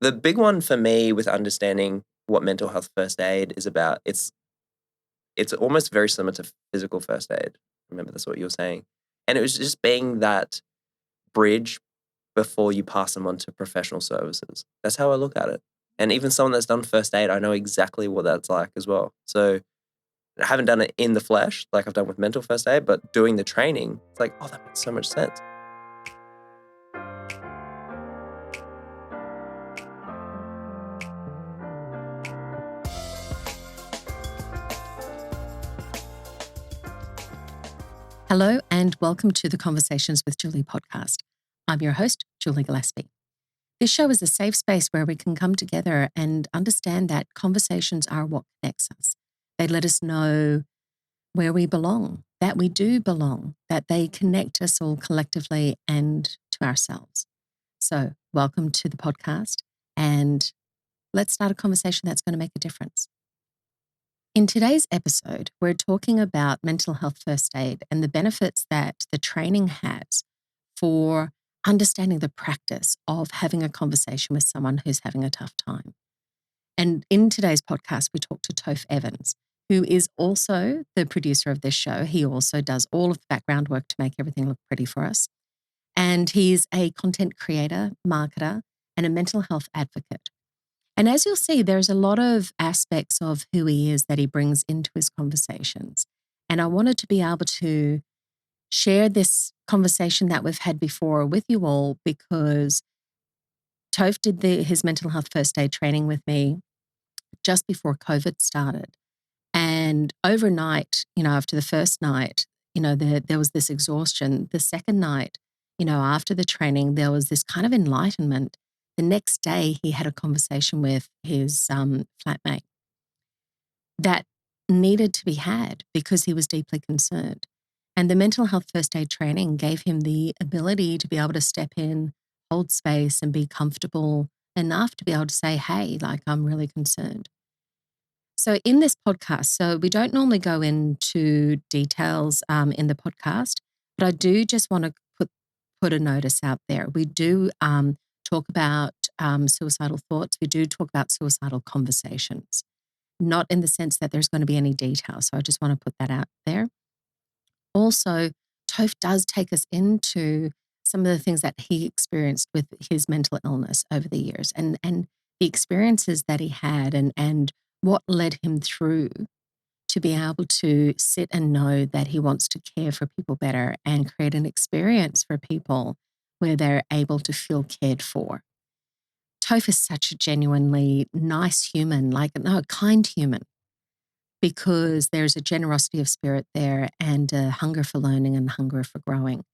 The big one for me with understanding what mental health first aid is about, it's almost very similar to physical first aid. Remember, that's what you were saying. And it was just being that bridge before you pass them on to professional services. That's how I look at it. And even someone that's done first aid, I know exactly what that's like as well. So I haven't done it in the flesh like I've done with mental first aid, but doing the training, it's like, oh, that makes so much sense. Hello and welcome to the Conversations with Julie podcast. I'm your host, Julie Gillespie. This show is a safe space where we can come together and understand that conversations are what connects us. They let us know where we belong, that we do belong, that they connect us all collectively and to ourselves. So welcome to the podcast and let's start a conversation that's going to make a difference. In today's episode, we're talking about mental health first aid and the benefits that the training has for understanding the practice of having a conversation with someone who's having a tough time. And in today's podcast, we talk to Tofe Evans, who is also the producer of this show. He also does all of the background work to make everything look pretty for us. And he's a content creator, marketer, and a mental health advocate. And as you'll see, there's a lot of aspects of who he is that he brings into his conversations. And I wanted to be able to share this conversation that we've had before with you all because Toph did his mental health first aid training with me just before COVID started. And overnight, after the first night, there was this exhaustion. The second night, after the training, there was this kind of enlightenment. The next day, he had a conversation with his flatmate that needed to be had because he was deeply concerned. And the mental health first aid training gave him the ability to be able to step in, hold space, and be comfortable enough to be able to say, hey, I'm really concerned. So in this podcast, we don't normally go into details in the podcast, but I do just want to put a notice out there. We do talk about suicidal thoughts. We do talk about suicidal conversations, not in the sense that there's going to be any detail. So I just want to put that out there. Also, Toph does take us into some of the things that he experienced with his mental illness over the years and the experiences that he had and what led him through to be able to sit and know that he wants to care for people better and create an experience for people where they're able to feel cared for. Toph is such a genuinely nice human, a kind human, because there's a generosity of spirit there and a hunger for learning and hunger for growing.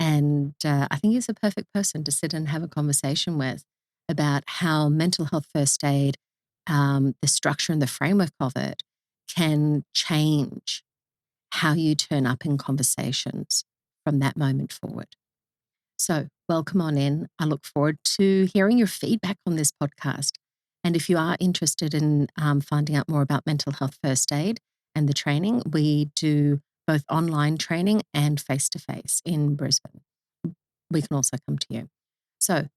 And I think he's a perfect person to sit and have a conversation with about how mental health first aid, the structure and the framework of it, can change how you turn up in conversations from that moment forward. So welcome on in. I look forward to hearing your feedback on this podcast. And if you are interested in finding out more about mental health first aid and the training, we do both online training and face-to-face in Brisbane. We can also come to you. So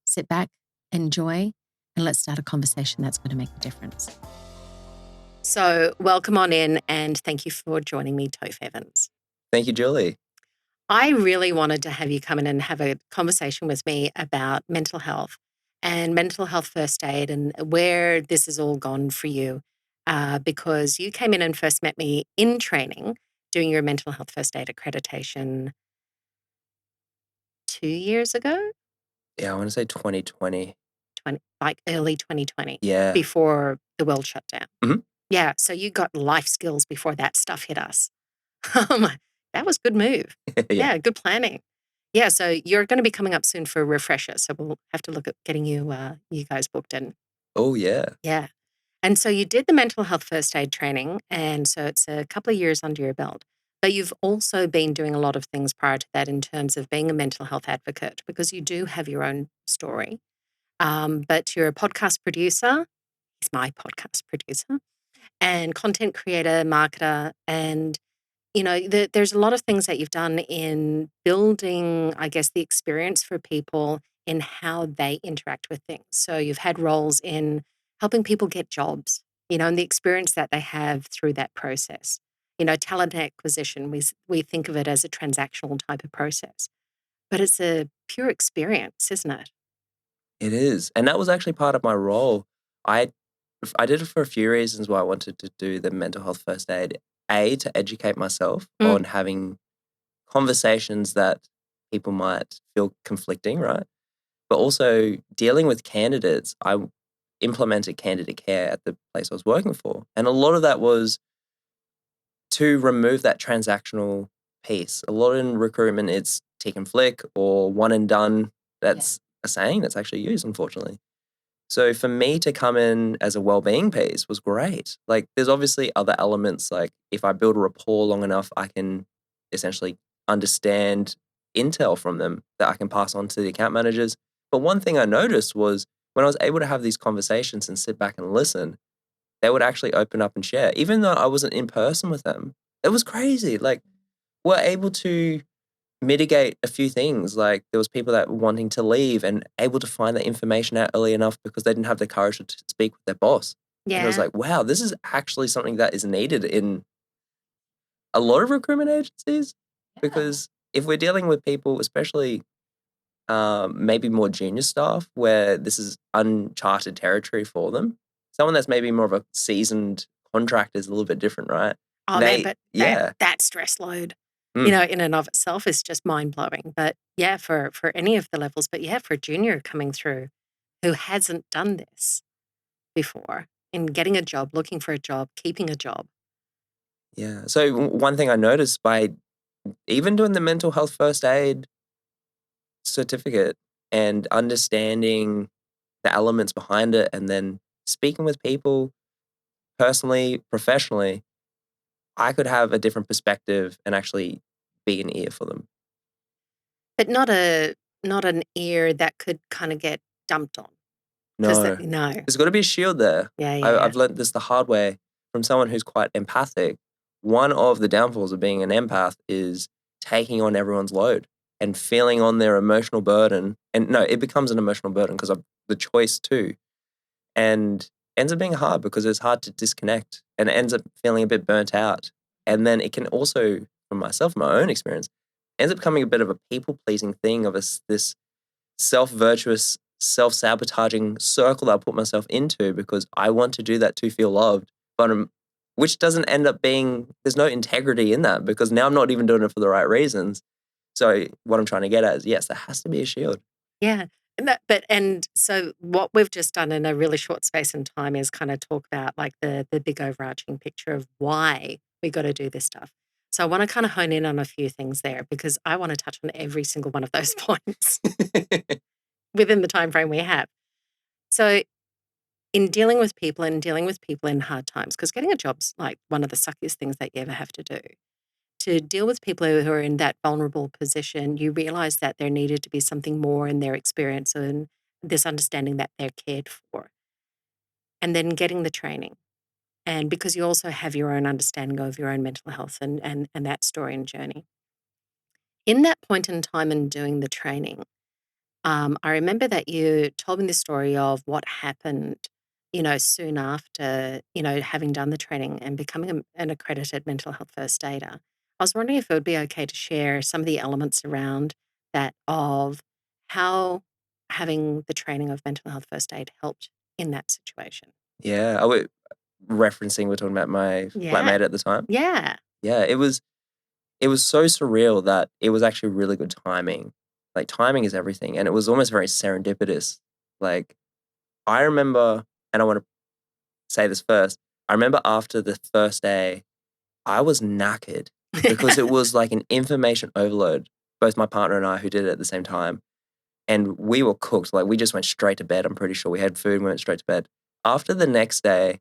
sit back, enjoy, and let's start a conversation that's going to make a difference. So welcome on in and thank you for joining me, Tofe Evans. Thank you, Julie. I really wanted to have you come in and have a conversation with me about mental health and mental health first aid and where this has all gone for you because you came in and first met me in training doing your mental health first aid accreditation 2 years ago. Yeah, I want to say 2020. Early 2020. Yeah. Before the world shut down. Mm-hmm. Yeah, so you got life skills before that stuff hit us. That was good move. Yeah, good planning. Yeah, so you're going to be coming up soon for a refresher, so we'll have to look at getting you guys booked in. Oh, yeah. Yeah. And so you did the mental health first aid training, and so it's a couple of years under your belt. But you've also been doing a lot of things prior to that in terms of being a mental health advocate because you do have your own story. But you're a podcast producer. He's my podcast producer and content creator, marketer, and there's a lot of things that you've done in building, I guess, the experience for people in how they interact with things. So you've had roles in helping people get jobs, and the experience that they have through that process. Talent acquisition, we think of it as a transactional type of process, but it's a pure experience, isn't it? It is. And that was actually part of my role. I I did it for a few reasons why I wanted to do the mental health first aid. A, to educate myself Mm, on having conversations that people might feel conflicting, right? But also dealing with candidates. I implemented candidate care at the place I was working for. And a lot of that was to remove that transactional piece. A lot in recruitment, it's tick and flick or one and done. yeah. That's a saying that's actually used, unfortunately. So for me to come in as a well-being piece was great. Like there's obviously other elements, like if I build a rapport long enough, I can essentially understand intel from them that I can pass on to the account managers. But one thing I noticed was when I was able to have these conversations and sit back and listen, they would actually open up and share. Even though I wasn't in person with them, it was crazy. Like we're able to mitigate a few things. Like there was people that were wanting to leave and able to find that information out early enough because they didn't have the courage to speak with their boss. And it was Yeah. like, wow, this is actually something that is needed in a lot of recruitment agencies. Yeah. Because if we're dealing with people, especially maybe more junior staff, where this is uncharted territory for them, someone that's maybe more of a seasoned contractor is a little bit different, right? Oh, man, They, but that yeah. that stress load, Mm. in and of itself is just mind-blowing. But yeah, for any of the levels, but yeah, for a junior coming through who hasn't done this before in getting a job, looking for a job, keeping a job. Yeah. So one thing I noticed by even doing the mental health first aid certificate and understanding the elements behind it and then speaking with people personally, professionally, I could have a different perspective and actually be an ear for them. But not an ear that could kinda get dumped on, 'cause that No, no. there's got to be a shield there. Yeah, yeah, yeah. I've learned this the hard way from someone who's quite empathic. One of the downfalls of being an empath is taking on everyone's load and feeling on their emotional burden. And no, it becomes an emotional burden because of the choice too. And ends up being hard because it's hard to disconnect and it ends up feeling a bit burnt out. And then it can also, from myself, my own experience, ends up becoming a bit of a people pleasing thing of this self virtuous, self sabotaging circle that I put myself into because I want to do that to feel loved, but which doesn't end up being, there's no integrity in that because now I'm not even doing it for the right reasons. So what I'm trying to get at is yes, there has to be a shield. Yeah, and so what we've just done in a really short space in time is kinda talk about, like, the big overarching picture of why we gotta do this stuff. So I wanna kinda hone in on a few things there because I wanna touch on every single one of those points within the time frame we have. So in dealing with people and dealing with people in hard times, because getting a job's, like, one of the suckiest things that you ever have to do. To deal with people who are in that vulnerable position, you realize that there needed to be something more in their experience and this understanding that they're cared for. And then getting the training. And because you also have your own understanding of your own mental health and that story and journey. In that point in time in doing the training, I remember that you told me the story of what happened, soon after, having done the training and becoming an accredited mental health first aider. I was wondering if it would be okay to share some of the elements around that of how having the training of mental health first aid helped in that situation. Yeah, I would referencing we're talking about my Yeah. flatmate at the time. Yeah. Yeah, it was so surreal that it was actually really good timing. Like timing is everything, and it was almost very serendipitous. Like I remember, and I want to say this first. I remember after the first day, I was knackered because it was like an information overload. Both my partner and I, who did it at the same time, and we were cooked. Like we just went straight to bed. I'm pretty sure we had food and went straight to bed. After the next day,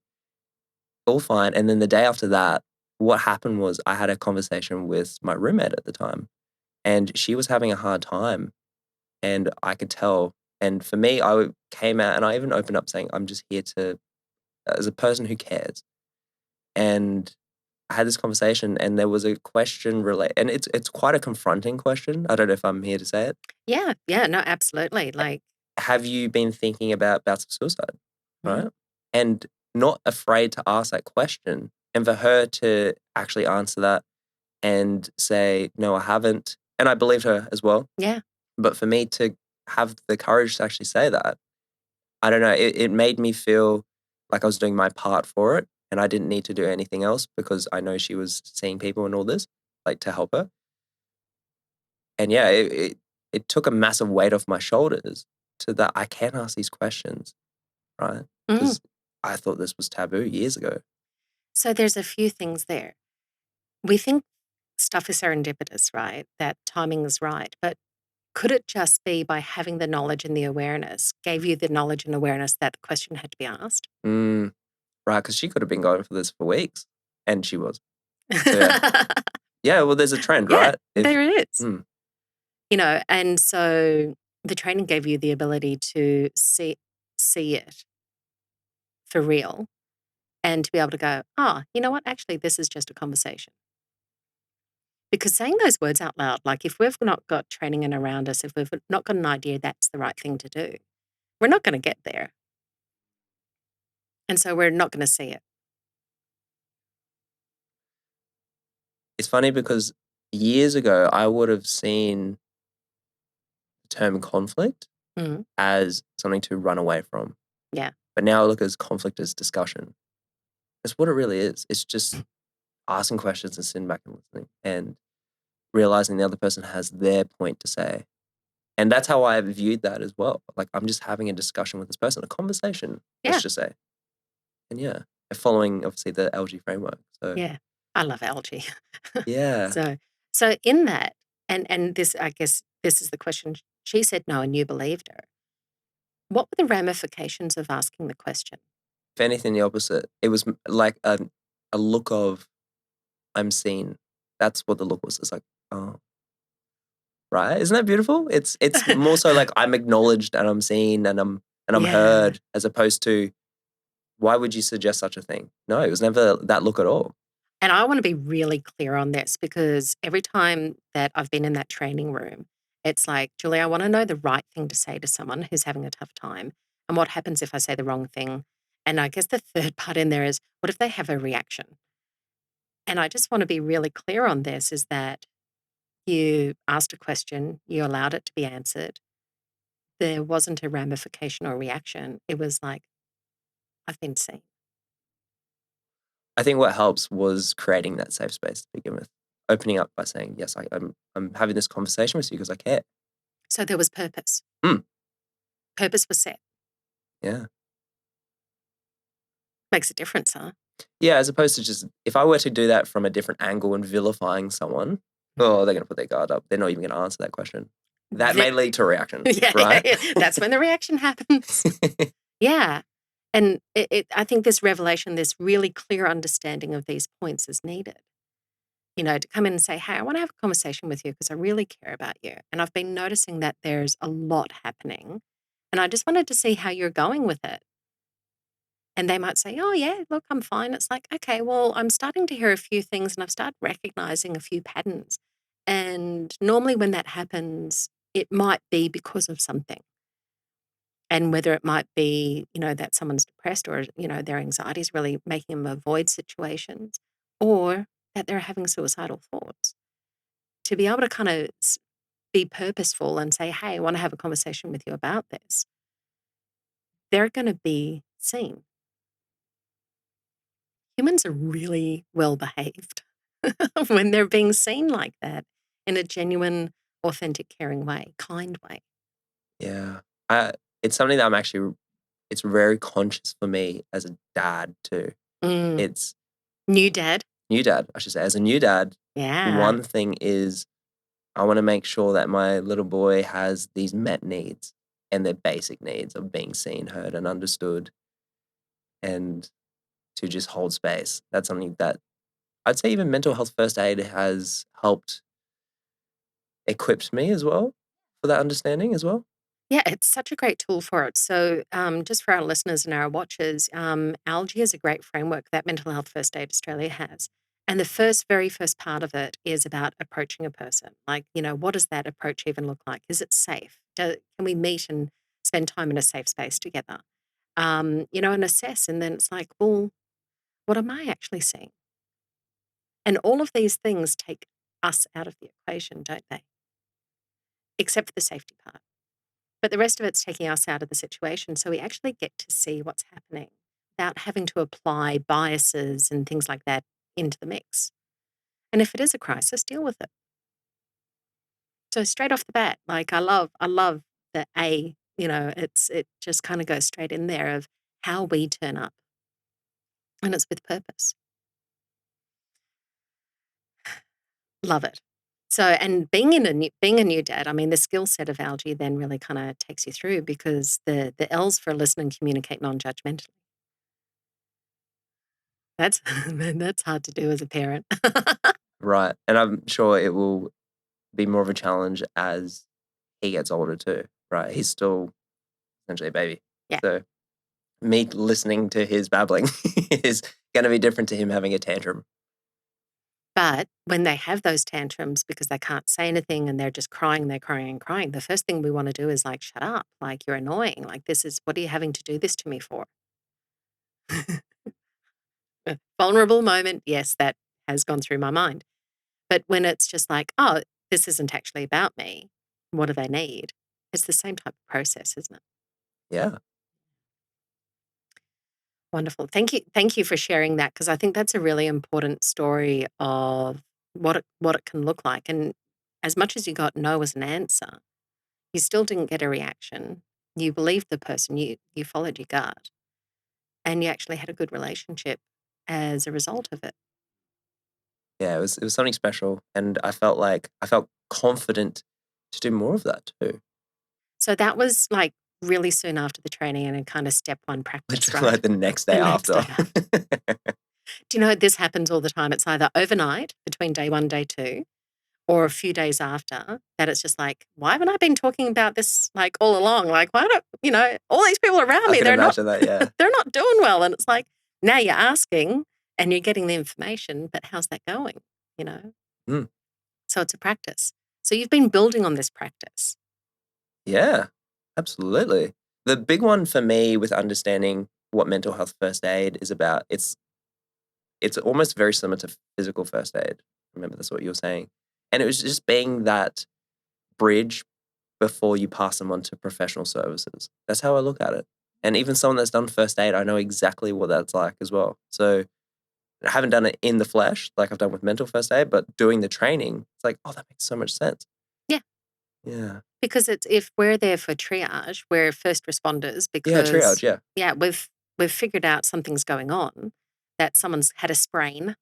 all fine. And then the day after that, what happened was I had a conversation with my roommate at the time, and she was having a hard time, and I could tell. And for me, came out and I even opened up saying, I'm just here to, as a person who cares. And I had this conversation and there was a question and it's quite a confronting question. I don't know if I'm here to say it. Yeah, no, absolutely. Like, Have you been thinking about bouts of suicide? mm, Right? And not afraid to ask that question. And for her to actually answer that and say, no, I haven't. And I believed her as well. yeah, But for me to have the courage to actually say that, I don't know, it made me feel like I was doing my part for it and I didn't need to do anything else because I know she was seeing people and all this, like to help her. And yeah, it took a massive weight off my shoulders to that I can ask these questions, right? mm. Because I thought this was taboo years ago. So there's a few things there. We think stuff is serendipitous, right? That timing is right. But could it just be by having the knowledge and the awareness gave you the knowledge and awareness that the question had to be asked? Mm, right, because she could have been going for this for weeks, and she was. So yeah. Yeah, well, there's a trend, Yeah, right? If there is. mm, And so the training gave you the ability to see it for real and to be able to go, you know what? Actually, this is just a conversation. Because saying those words out loud, like if we've not got training in around us, if we've not got an idea that's the right thing to do, we're not going to get there. And so we're not going to see it. it's funny because years ago, I would have seen the term conflict Mhm. as something to run away from. Yeah. But now I look as conflict as discussion. That's what it really is. It's just asking questions and sitting back and listening and realizing the other person has their point to say. And that's how I viewed that as well. Like I'm just having a discussion with this person, a conversation, let's Yeah. just say. And yeah, following obviously the LG framework. So Yeah. I love algae. yeah, So so in that, and this, I guess this is the question. She said no and you believed her. What were the ramifications of asking the question? if anything, the opposite. It was like a look of I'm seen. That's what the look was. It's like, oh, right. Isn't that beautiful? It's more so like I'm acknowledged and I'm seen and I'm Yeah. heard as opposed to why would you suggest such a thing? No, it was never that look at all. And I want to be really clear on this because every time that I've been in that training room, it's like, Julie, I want to know the right thing to say to someone who's having a tough time. And what happens if I say the wrong thing? And I guess the third part in there is, what if they have a reaction? And I just want to be really clear on this is that you asked a question, you allowed it to be answered. There wasn't a ramification or reaction. It was like, I've been seen. I think what helps was creating that safe space to begin with. Opening up by saying, yes, I'm having this conversation with you because I care. So there was purpose. Mm, Purpose was set. yeah. Makes a difference, huh? Yeah, as opposed to just if I were to do that from a different angle and vilifying someone, oh, they're gonna put their guard up. They're not even gonna answer that question. That The may lead to a reaction, yeah. right? That's when the reaction happens. Yeah. And I think this revelation, this really clear understanding of these points is needed. To come in and say, hey, I want to have a conversation with you because I really care about you. And I've been noticing that there's a lot happening. And I just wanted to see how you're going with it. And they might say, oh, yeah, look, I'm fine. It's like, okay, well, I'm starting to hear a few things and I've started recognizing a few patterns. And normally when that happens, it might be because of something. And whether it might be, that someone's depressed or, their anxiety is really making them avoid situations or that they're having suicidal thoughts. To be able to kind of be purposeful and say, hey, I want to have a conversation with you about this, they're going to be seen. Humans are really well behaved when they're being seen like that in a genuine, authentic, caring way, kind way. Yeah. It's something that it's very conscious for me as a dad too. Mm. It's New dad. new dad, I should say. As a new dad, Yeah. one thing is I wanna make sure that my little boy has these met needs and their basic needs of being seen, heard, and understood, and to just hold space. That's something that I'd say even mental health first aid has helped equipped me as well for that understanding as well. Yeah, it's such a great tool for it. So, just for our listeners and our watchers, Algae is a great framework that Mental Health First Aid Australia has. And the very first part of it is about approaching a person. Like, what does that approach even look like? Is it safe? Can we meet and spend time in a safe space together? And assess. And then it's like, well, what am I actually seeing? And all of these things take us out of the equation, don't they? Except for the safety part. But the rest of it's taking us out of the situation. So we actually get to see what's happening without having to apply biases and things like that into the mix. And if it is a crisis, deal with it. So straight off the bat, like I love the A, it just kind of goes straight in there of how we turn up. And it's with purpose. Love it. So, and being a new dad, I mean, the skill set of algae then really kind of takes you through because the L's for listen and communicate non-judgmentally. That's that's hard to do as a parent. Right. And I'm sure it will be more of a challenge as he gets older too, right? He's still essentially a baby. Yeah. So me listening to his babbling is going to be different to him having a tantrum. But when they have those tantrums because they can't say anything and they're just crying, they're crying and crying, the first thing we want to do is like, shut up, like you're annoying. Like what are you having to do this to me for? Vulnerable moment, yes, that has gone through my mind. But when it's just like, oh, this isn't actually about me, what do they need? It's the same type of process, isn't it? Yeah. Wonderful. Thank you for sharing that because I think that's a really important story of what it can look like. And as much as you got no as an answer, you still didn't get a reaction. You believed the person, you followed your gut, and you actually had a good relationship as a result of it. Yeah, it was something special. And I felt confident to do more of that too. So that was like really soon after the training and a kind of step one practice, Literally right? like the next The day next after. day after. Do you know this happens all the time? It's either overnight between day one, day two, or a few days after that it's just like, why haven't I been talking about this like all along? Like, why don't, all these people around I me, can they're not, imagine that, yeah. they're not doing well. And it's like, now you're asking and you're getting the information, but how's that going? You know? Mm. So it's a practice. So you've been building on this practice. Yeah, absolutely. The big one for me with understanding what mental health first aid is about, it's almost very similar to physical first aid. Remember that's what you were saying. And it was just being that bridge before you pass them on to professional services. That's how I look at it. And even someone that's done first aid, I know exactly what that's like as well. So I haven't done it in the flesh like I've done with mental first aid, but doing the training, it's like, oh, that makes so much sense. Yeah. Yeah. Because it's if we're there for triage, we're first responders Yeah, triage, because yeah. yeah, we've figured out something's going on, that someone's had a sprain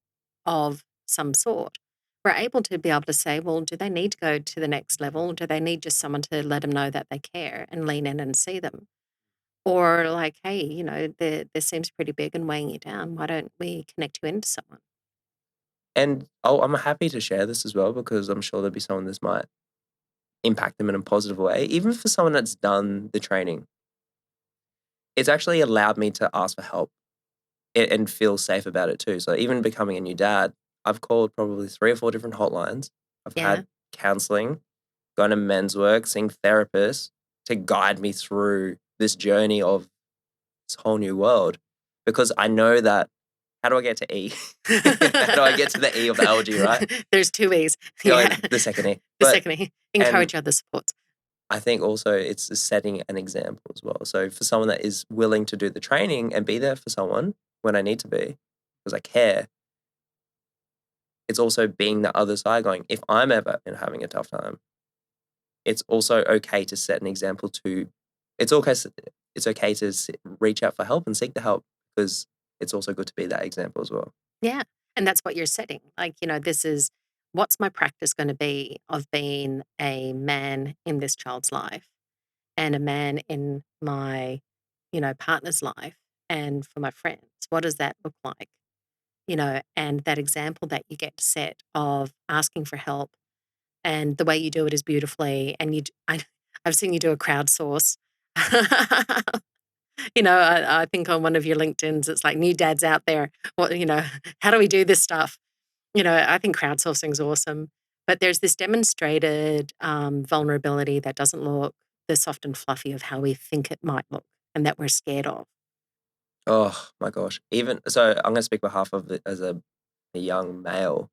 of some sort. We're able to be able to say, well, do they need to go to the next level? Do they need just someone to let them know that they care and lean in and see them? Or like, hey, this seems pretty big and weighing you down. Why don't we connect you into someone? And I'm happy to share this as well because I'm sure there'll be someone this might impact them in a positive way. Even for someone that's done the training, it's actually allowed me to ask for help and feel safe about it too. So even becoming a new dad, I've called probably 3 or 4 different hotlines. I've Yeah. had counseling, gone to men's work, seeing therapists to guide me through this journey of this whole new world because I know that how do I get to E? How do I get to the E of the algae, right? There's two E's. Oh, Yeah. the second E. The But second E. and Encourage other supports. I think also it's setting an example as well. So for someone that is willing to do the training and be there for someone when I need to be, because I care, it's also being the other side going, if I'm ever having a tough time, it's also okay to set an example to, it's okay, it's okay to reach out for help and seek the help because it's also good to be that example as well. Yeah. And that's what you're setting. Like, this is what's my practice going to be of being a man in this child's life and a man in my, partner's life and for my friends. What does that look like? And that example that you get to set of asking for help and the way you do it is beautifully. And I've seen you do a crowdsource. I think on one of your LinkedIn's, it's like new dads out there. What, how do we do this stuff? I think crowdsourcing is awesome, but there's this demonstrated vulnerability that doesn't look the soft and fluffy of how we think it might look and that we're scared of. Oh my gosh. Even so, I'm gonna speak behalf of it as a young male.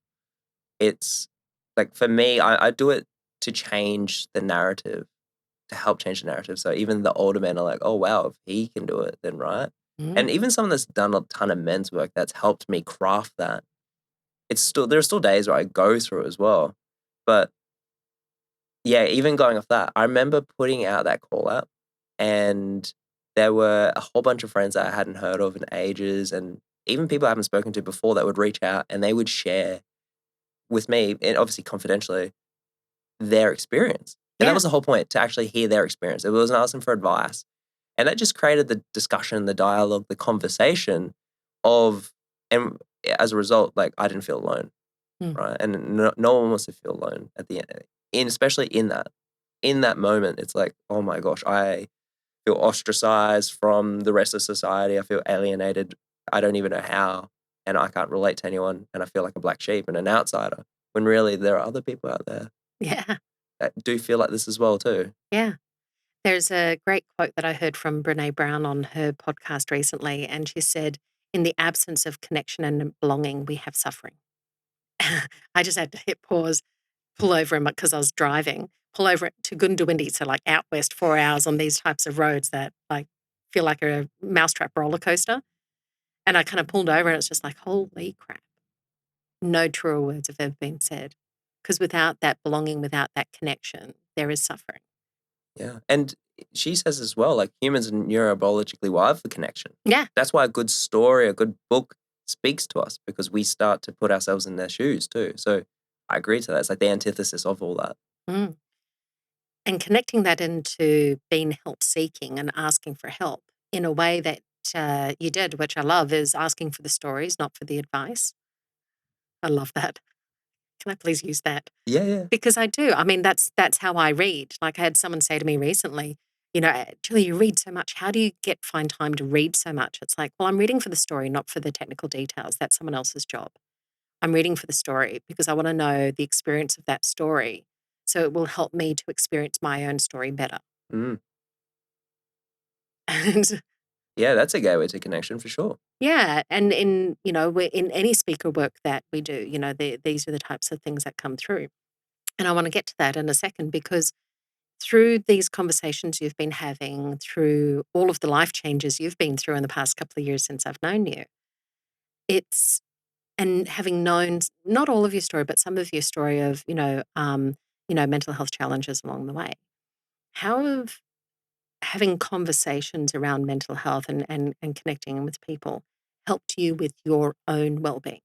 It's like for me, I do it to change the narrative, to help change the narrative. So even the older men are like, oh wow, if he can do it, then right. Mm. And even someone that's done a ton of men's work that's helped me craft that. It's still there are still days where I go through it as well. But yeah, even going off that, I remember putting out that call out and there were a whole bunch of friends that I hadn't heard of in ages and even people I haven't spoken to before that would reach out and they would share with me, and obviously confidentially, their experience. And that Yeah, was the whole point, to actually hear their experience. It wasn't asking for advice. And that just created the discussion, the dialogue, the conversation of, and as a result, like I didn't feel alone, mm. right? And no one wants to feel alone at the end, especially in that moment. It's like, oh my gosh, I feel ostracized from the rest of society. I feel alienated. I don't even know how, and I can't relate to anyone. And I feel like a black sheep and an outsider. When really there are other people out there Yeah, that do feel like this as well too. yeah. There's a great quote that I heard from Brene Brown on her podcast recently, and she said, "In the absence of connection and belonging, we have suffering." I just had to hit pause, pull over because I was driving, pull over to Goondiwindi, so like out west, 4 hours on these types of roads that like feel like a mousetrap roller coaster. And I kind of pulled over and it's just like, holy crap. No truer words have ever been said. Because without that belonging, without that connection, there is suffering. Yeah. And she says as well, like humans are neurobiologically wired for connection. Yeah. That's why a good story, a good book speaks to us because we start to put ourselves in their shoes too. So I agree to that. It's like the antithesis of all that. Mm. And connecting that into being help seeking and asking for help in a way that you did, which I love, is asking for the stories, not for the advice. I love that. Can I please use that? Yeah, yeah. Because I do. I mean, that's how I read. Like I had someone say to me recently, Julie, you read so much. How do you find time to read so much? It's like, well, I'm reading for the story, not for the technical details. That's someone else's job. I'm reading for the story because I want to know the experience of that story. So it will help me to experience my own story better. Mm. And Yeah, that's a gateway to connection for sure. yeah, and we're in any speaker work that we do, these are the types of things that come through. And I want to get to that in a second because through these conversations you've been having, through all of the life changes you've been through in the past couple of years since I've known you, it's and having known not all of your story, but some of your story of, mental health challenges along the way. How have having conversations around mental health and connecting with people helped you with your own well-being?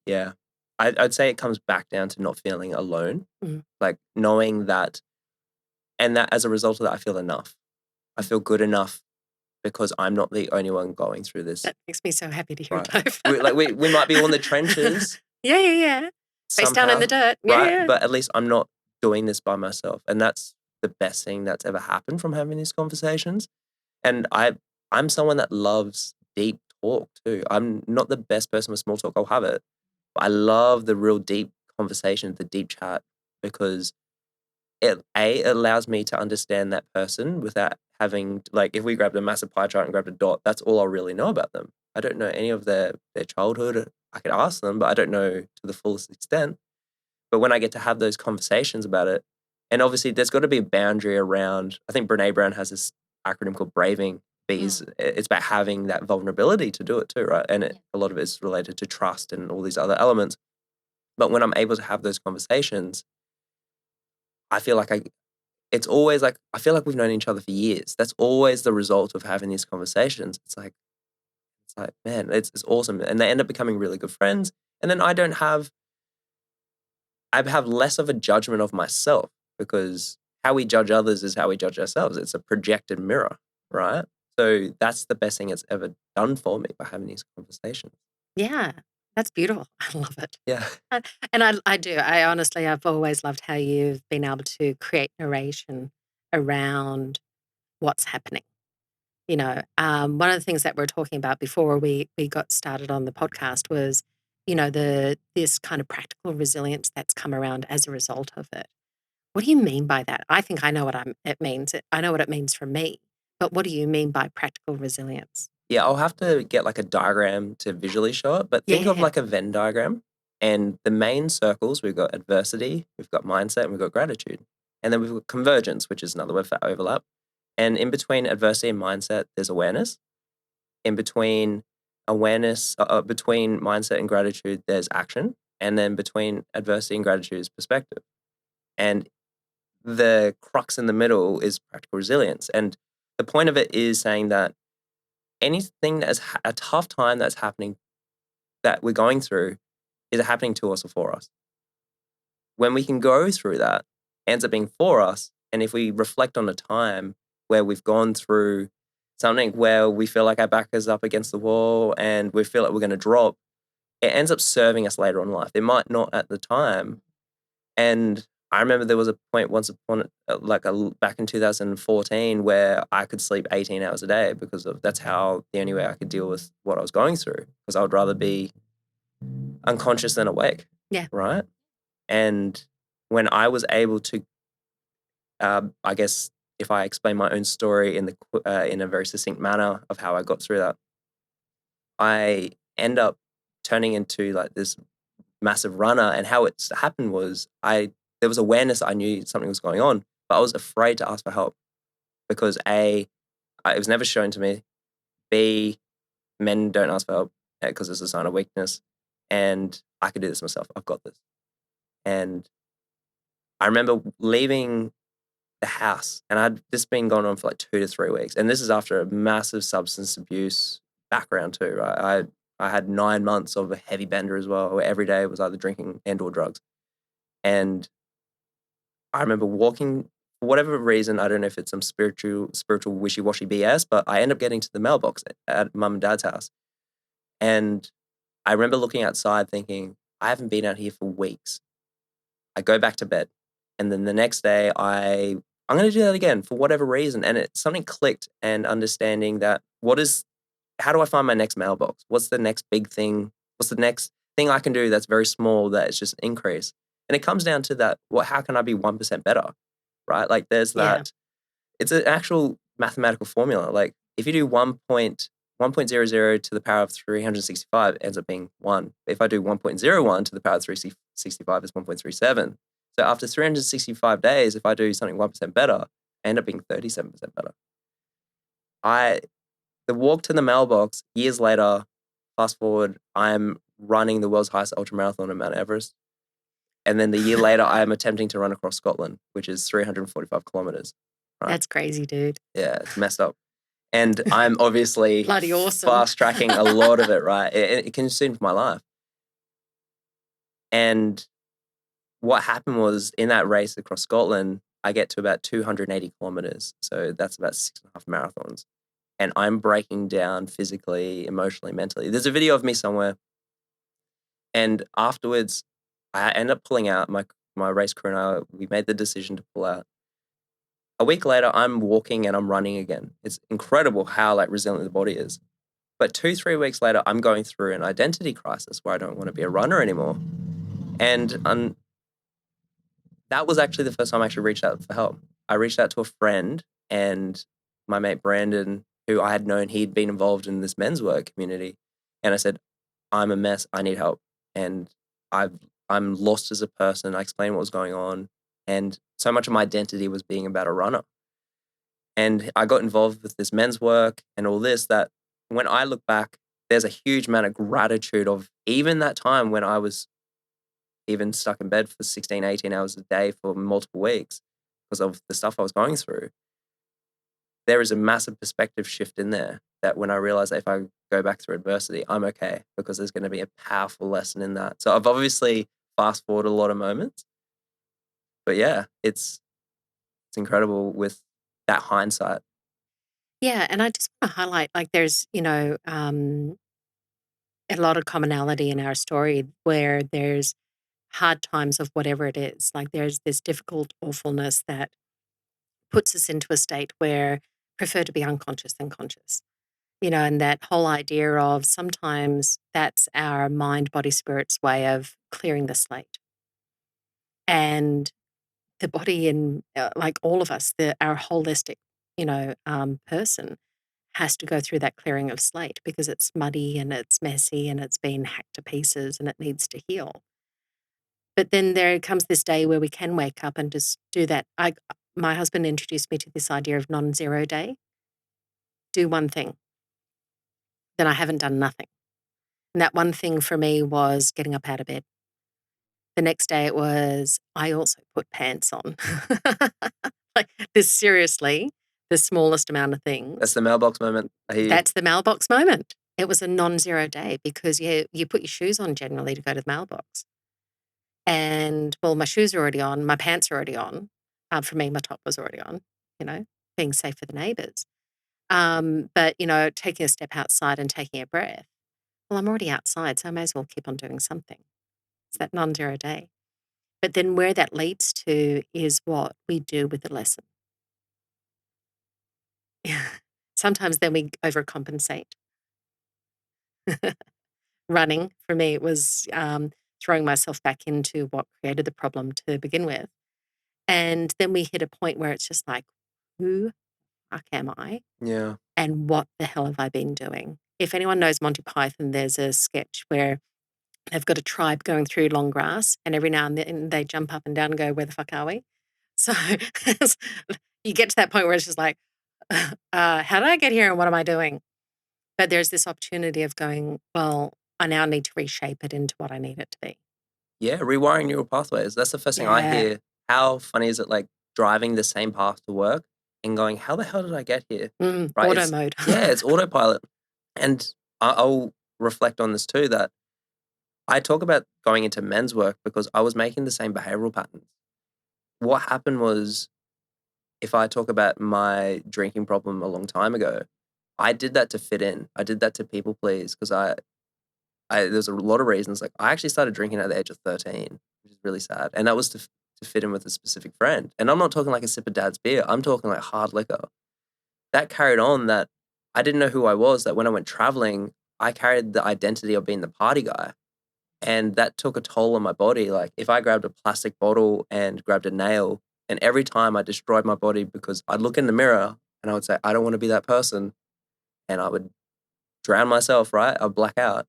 Yeah. I'd say it comes back down to not feeling alone, Mm. like knowing that, and that as a result of that, I feel enough. I feel good enough because I'm not the only one going through this, That makes me so happy to hear, right? Tofe. We might be all in the trenches Yeah, yeah, yeah. Face down in the somehow, dirt. Yeah, right? yeah. But at least I'm not doing this by myself, and that's the best thing that's ever happened from having these conversations. And I'm someone that loves deep talk too. I'm not the best person with small talk. I'll have it, but I love the real deep conversation, the deep chat, because it allows me to understand that person without having like if we grabbed a massive pie chart and grabbed a dot, that's all I really know about them. I don't know any of their childhood. I could ask them, but I don't know to the fullest extent. But when I get to have those conversations about it, and obviously there's got to be a boundary around. I think Brene Brown has this acronym called braving. Because Mm. it's about having that vulnerability to do it too, right? And Yeah. a lot of it is related to trust and all these other elements. But when I'm able to have those conversations, I feel like it's always like I feel like we've known each other for years. That's always the result of having these conversations. It's like man, it's awesome, and they end up becoming really good friends. And then I have less of a judgment of myself because how we judge others is how we judge ourselves. It's a projected mirror, right? So that's the best thing it's ever done for me by having these conversations. Yeah, that's beautiful. I love it. Yeah. Uh, and I do. I honestly, I've always loved how you've been able to create narration around what's happening. One of the things that we are talking about before we got started on the podcast was, this kind of practical resilience that's come around as a result of it. What do you mean by that? I think I know what it means. I know what it means for me, but what do you mean by practical resilience? Yeah, I'll have to get like a diagram to visually show it, but think of Yeah. like a Venn diagram. And the main circles, we've got adversity, we've got mindset, and we've got gratitude. And then we've got convergence, which is another word for overlap. And in between adversity and mindset, there's awareness. In between between mindset and gratitude, there's action. And then between adversity and gratitude is perspective. And the crux in the middle is practical resilience. And the point of it is saying that anything that is a tough time that's happening, that we're going through, is happening to us or for us. When we can go through that, it ends up being for us. And if we reflect on a time where we've gone through something where we feel like our back is up against the wall and we feel like we're going to drop, it ends up serving us later on in life. It might not at the time. And I remember there was a point once upon back in 2014 where I could sleep 18 hours a day because that's how the only way I could deal with what I was going through, because I would rather be unconscious than awake. Yeah. Right. And when I was able to, I guess if I explain my own story in a very succinct manner of how I got through that, I end up turning into like this massive runner. And how it's happened was there was awareness that I knew something was going on, but I was afraid to ask for help because it was never shown to me. B, men don't ask for help because it's a sign of weakness. And I could do this myself. I've got this. And I remember leaving the house, and I'd this been going on for like 2 to 3 weeks. And this is after a massive substance abuse background too, right? I had 9 months of a heavy bender as well, where every day was either drinking and or drugs. And I remember walking, for whatever reason, I don't know if it's some spiritual wishy-washy BS, but I end up getting to the mailbox at mum and dad's house. And I remember looking outside thinking, I haven't been out here for weeks. I go back to bed. And then the next day I'm going to do that again for whatever reason. And something clicked, and understanding that how do I find my next mailbox? What's the next big thing? What's the next thing I can do that's very small, that is just an increase? And it comes down to that, how can I be 1% better? Right? Like there's Yeah. that, it's an actual mathematical formula. Like if you do 1.00 to the power of 365, it ends up being 1. If I do 1.01 to the power of 365, it's 1.37. So after 365 days, if I do something 1% better, I end up being 37% better. The walk to the mailbox, years later, fast forward, I'm running the world's highest ultramarathon in Mount Everest. And then the year later, I am attempting to run across Scotland, which is 345 kilometers. Right? That's crazy, dude. Yeah, it's messed up. And I'm obviously Bloody awesome. fast tracking a lot of it, right? It consumed my life. And what happened was, in that race across Scotland, I get to about 280 kilometers. So that's about 6.5 marathons. And I'm breaking down physically, emotionally, mentally. There's a video of me somewhere. And afterwards, I end up pulling out. My race crew and I, we made the decision to pull out. A week later, I'm walking and I'm running again. It's incredible how like resilient the body is. But 2, 3 weeks later, I'm going through an identity crisis where I don't want to be a runner anymore. And that was actually the first time I actually reached out for help. I reached out to a friend, and my mate Brandon, who I had known, he'd been involved in this men's work community. And I said, I'm a mess. I need help. And I'm lost as a person. I explained what was going on. And so much of my identity was being about a runner. And I got involved with this men's work and all this, that when I look back, there's a huge amount of gratitude of even that time when I was even stuck in bed for 16, 18 hours a day for multiple weeks because of the stuff I was going through. There is a massive perspective shift in there, that when I realized that if I go back through adversity, I'm okay, because there's going to be a powerful lesson in that. So I've obviously fast forwarded a lot of moments, but yeah, it's incredible with that hindsight. Yeah, and I just want to highlight, like, there's, a lot of commonality in our story where there's hard times of whatever it is. Like, there's this difficult awfulness that puts us into a state where prefer to be unconscious than conscious. And that whole idea of sometimes that's our mind, body, spirit's way of clearing the slate. And the body and like all of us, our holistic, person has to go through that clearing of slate because it's muddy and it's messy and it's been hacked to pieces and it needs to heal. But then there comes this day where we can wake up and just do that. My husband introduced me to this idea of non-zero day. Do one thing. Then I haven't done nothing. And that one thing for me was getting up out of bed. The next day it was, I also put pants on. Like this, seriously, the smallest amount of things. That's the mailbox moment. That's the mailbox moment. It was a non-zero day because you put your shoes on generally to go to the mailbox. And well, my shoes are already on, my pants are already on. For me, my top was already on, being safe for the neighbors. But, taking a step outside and taking a breath. Well, I'm already outside, so I may as well keep on doing something. It's that non-zero day. But then where that leads to is what we do with the lesson. Sometimes then we overcompensate. Running, for me, it was throwing myself back into what created the problem to begin with. And then we hit a point where it's just like, who the fuck am I? Yeah. And what the hell have I been doing? If anyone knows Monty Python, there's a sketch where they've got a tribe going through long grass, and every now and then they jump up and down and go, where the fuck are we? So you get to that point where it's just like, how did I get here and what am I doing? But there's this opportunity of going, well, I now need to reshape it into what I need it to be. Yeah, rewiring neural pathways. That's the first thing I Yeah. hear. How funny is it, like, driving the same path to work and going, "How the hell did I get here?" Right? Auto It's mode. yeah, it's autopilot. And I'll reflect on this too, that I talk about going into men's work because I was making the same behavioral patterns. What happened was, if I talk about my drinking problem a long time ago, I did that to fit in. I did that to people please because there's a lot of reasons. Like, I actually started drinking at the age of 13, which is really sad. And that was to fit in with a specific friend. And I'm not talking like a sip of dad's beer. I'm talking like hard liquor. That carried on, that I didn't know who I was, that when I went traveling, I carried the identity of being the party guy. And that took a toll on my body. Like, if I grabbed a plastic bottle and grabbed a nail, and every time I destroyed my body because I'd look in the mirror and I would say, I don't want to be that person. And I would drown myself, right? I'd black out.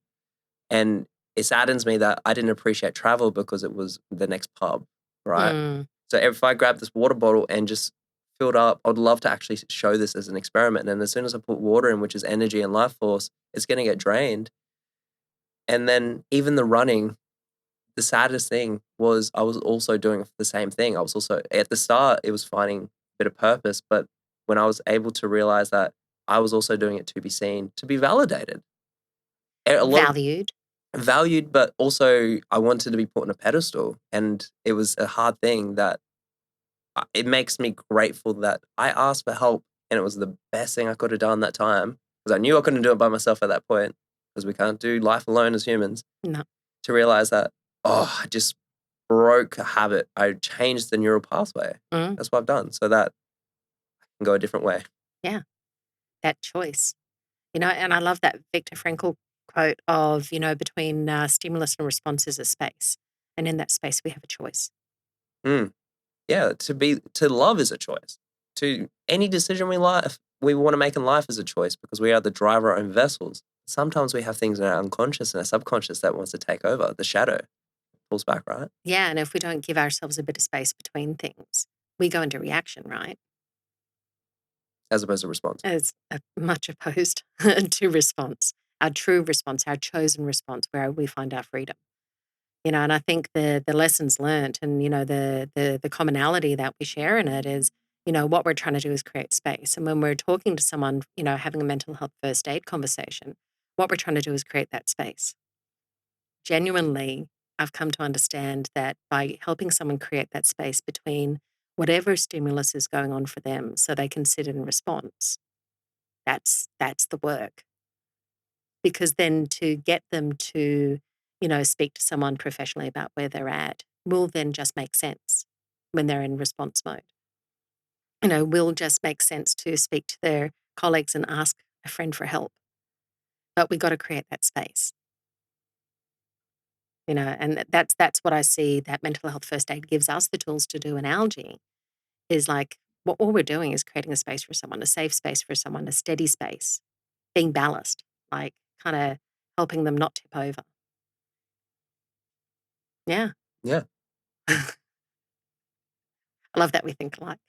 And it saddens me that I didn't appreciate travel because it was the next pub, right? So if I grabbed this water bottle and just filled up, I'd love to actually show this as an experiment. And as soon as I put water in, which is energy and life force, it's going to get drained. And then even the running, the saddest thing was I was also doing the same thing. I was also, at the start, it was finding a bit of purpose. But when I was able to realize that I was also doing it to be seen, to be validated. Valued. Valued, but also I wanted to be put on a pedestal. And it was a hard thing that it makes me grateful that I asked for help, and it was the best thing I could have done that time, because I knew I couldn't do it by myself at that point, because we can't do life alone as humans. No. To realize that, I just broke a habit. I changed the neural pathway. That's what I've done, so that I can go a different way. Yeah, that choice. And I love that Viktor Frankl quote of, between stimulus and response is a space. And in that space, we have a choice. Yeah, to love is a choice. To any decision we want to make in life is a choice, because we are the driver of our own vessels. Sometimes we have things in our unconscious and our subconscious that wants to take over. The shadow pulls back, right? Yeah, and if we don't give ourselves a bit of space between things, we go into reaction, right? As opposed to response. As much opposed to response, our true response, our chosen response, where we find our freedom. And I think the lessons learned and, the commonality that we share in it is, what we're trying to do is create space. And when we're talking to someone, having a mental health first aid conversation, what we're trying to do is create that space. Genuinely, I've come to understand that by helping someone create that space between whatever stimulus is going on for them so they can sit in response, that's the work. Because then to get them to, speak to someone professionally about where they're at will then just make sense when they're in response mode. Will just make sense to speak to their colleagues and ask a friend for help but we got to create that space. And that's what I see that mental health first aid gives us the tools to do in algae, is like what all we're doing is creating a space for someone, a safe space for someone, a steady space, being ballast, like kind of helping them not tip over. Yeah. Yeah. I love that we think alike.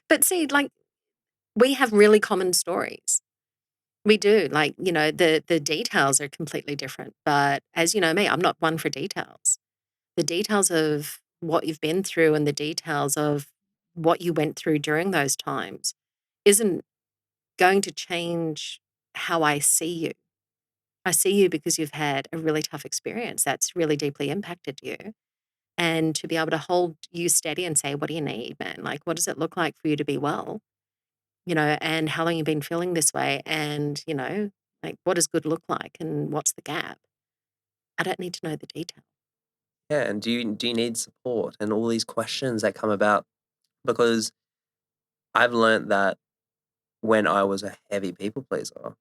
But see, like, we have really common stories. We do. Like, the details are completely different. But as you know me, I'm not one for details. The details of what you've been through and the details of what you went through during those times isn't going to change how I see you. I see you because you've had a really tough experience that's really deeply impacted you. And to be able to hold you steady and say, what do you need, man? Like, what does it look like for you to be well? And how long you've been feeling this way? And, like, what does good look like? And what's the gap? I don't need to know the detail. Yeah, and do you need support and all these questions that come about? Because I've learned that when I was a heavy people pleaser,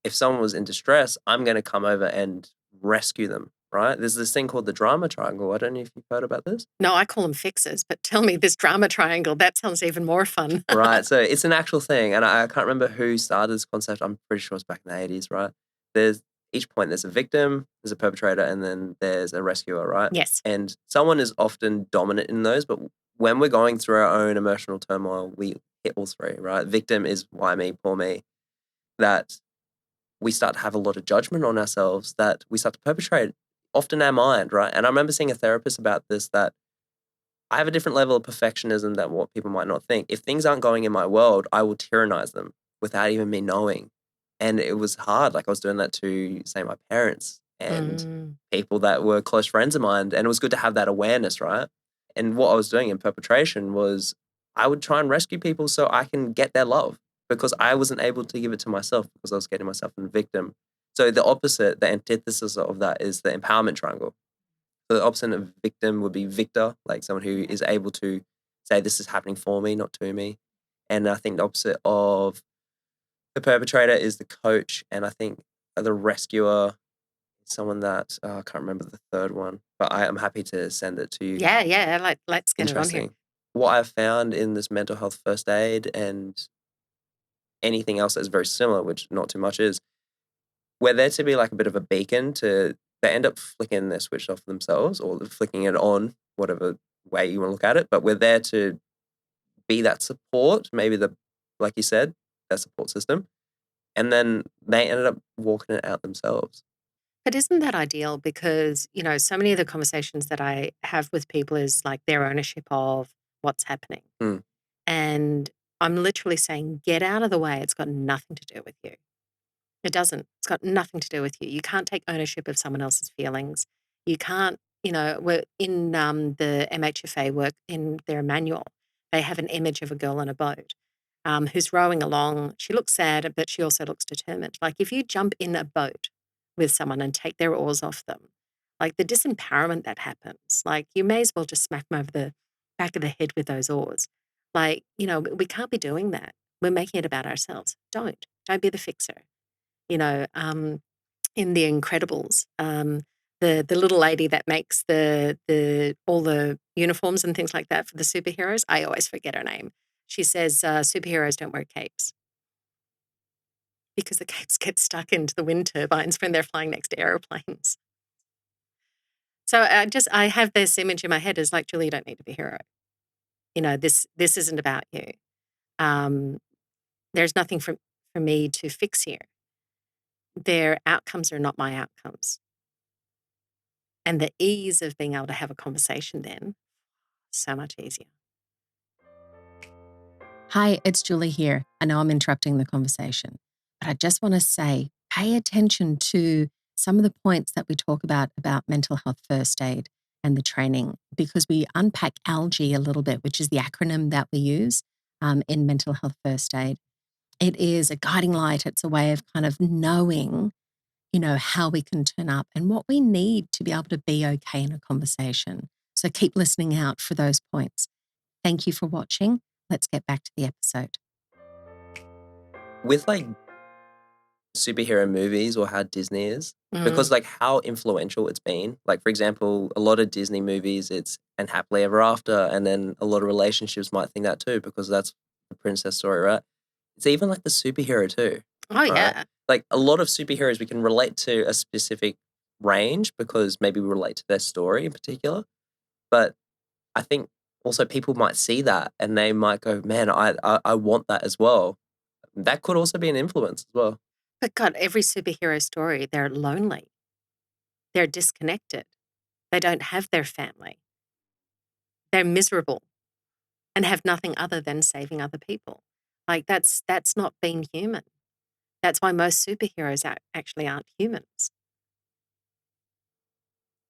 if someone was in distress, I'm gonna come over and rescue them, right? There's this thing called the drama triangle. I don't know if you've heard about this. No, I call them fixes, but tell me this drama triangle, that sounds even more fun. Right, so it's an actual thing, and I can't remember who started this concept. I'm pretty sure it's back in the 80s, right? There's each point, there's a victim, there's a perpetrator, and then there's a rescuer, right? Yes. And someone is often dominant in those, but when we're going through our own emotional turmoil, we hit all three, right? Victim is why me, poor me. That we start to have a lot of judgment on ourselves, that we start to perpetrate often our mind, right? And I remember seeing a therapist about this, that I have a different level of perfectionism than what people might not think. If things aren't going in my world, I will tyrannize them without even me knowing. And it was hard. Like I was doing that to, say, my parents and people that were close friends of mine. And it was good to have that awareness, right? And what I was doing in perpetration was I would try and rescue people so I can get their love, because I wasn't able to give it to myself because I was getting myself in victim. So the opposite, the antithesis of that is the empowerment triangle. So the opposite of victim would be victor, like someone who is able to say, this is happening for me, not to me. And I think the opposite of the perpetrator is the coach. And I think the rescuer is someone that, I can't remember the third one, but I am happy to send it to you. Yeah. Like, let's get it on here. Interesting. What I've found in this mental health first aid and anything else that's very similar, which not too much is, we're there to be like a bit of a beacon to, they end up flicking their switch off themselves or flicking it on, whatever way you want to look at it. But we're there to be that support, maybe like you said, that support system. And then they ended up walking it out themselves. But isn't that ideal? Because, so many of the conversations that I have with people is like their ownership of what's happening. Mm. And I'm literally saying, get out of the way. It's got nothing to do with you. It doesn't. It's got nothing to do with you. You can't take ownership of someone else's feelings. You can't, we're in the MHFA work in their manual, they have an image of a girl on a boat who's rowing along. She looks sad, but she also looks determined. Like if you jump in a boat with someone and take their oars off them, like the disempowerment that happens, like you may as well just smack them over the back of the head with those oars. Like, we can't be doing that. We're making it about ourselves. Don't be the fixer. In The Incredibles, the little lady that makes the all the uniforms and things like that for the superheroes, I always forget her name. She says superheroes don't wear capes because the capes get stuck into the wind turbines when they're flying next to airplanes. So I have this image in my head as like, Julie, you don't need to be a hero. This isn't about you. There's nothing for me to fix here. Their outcomes are not my outcomes. And the ease of being able to have a conversation then, so much easier. Hi, it's Julie here. I know I'm interrupting the conversation, but I just want to say, pay attention to some of the points that we talk about mental health first aid and the training, because we unpack ALGE a little bit, which is the acronym that we use in mental health first aid. It is a guiding light. It's a way of kind of knowing how we can turn up and what we need to be able to be okay in a conversation. So keep listening out for those points. Thank you for watching. Let's get back to the episode. With like superhero movies or how Disney is Mm. because like how influential it's been. Like for example, a lot of Disney movies, it's and happily ever after, and then a lot of relationships might think that too because that's the princess story, right? It's even like the superhero too, Oh, right? yeah. Like a lot of superheroes we can relate to a specific range because maybe we relate to their story in particular. But I think also people might see that and they might go, man, I want that as well. That could also be an influence as well. But God, every superhero story, they're lonely. They're disconnected. They don't have their family. They're miserable and have nothing other than saving other people. Like that's not being human. That's why most superheroes actually aren't humans.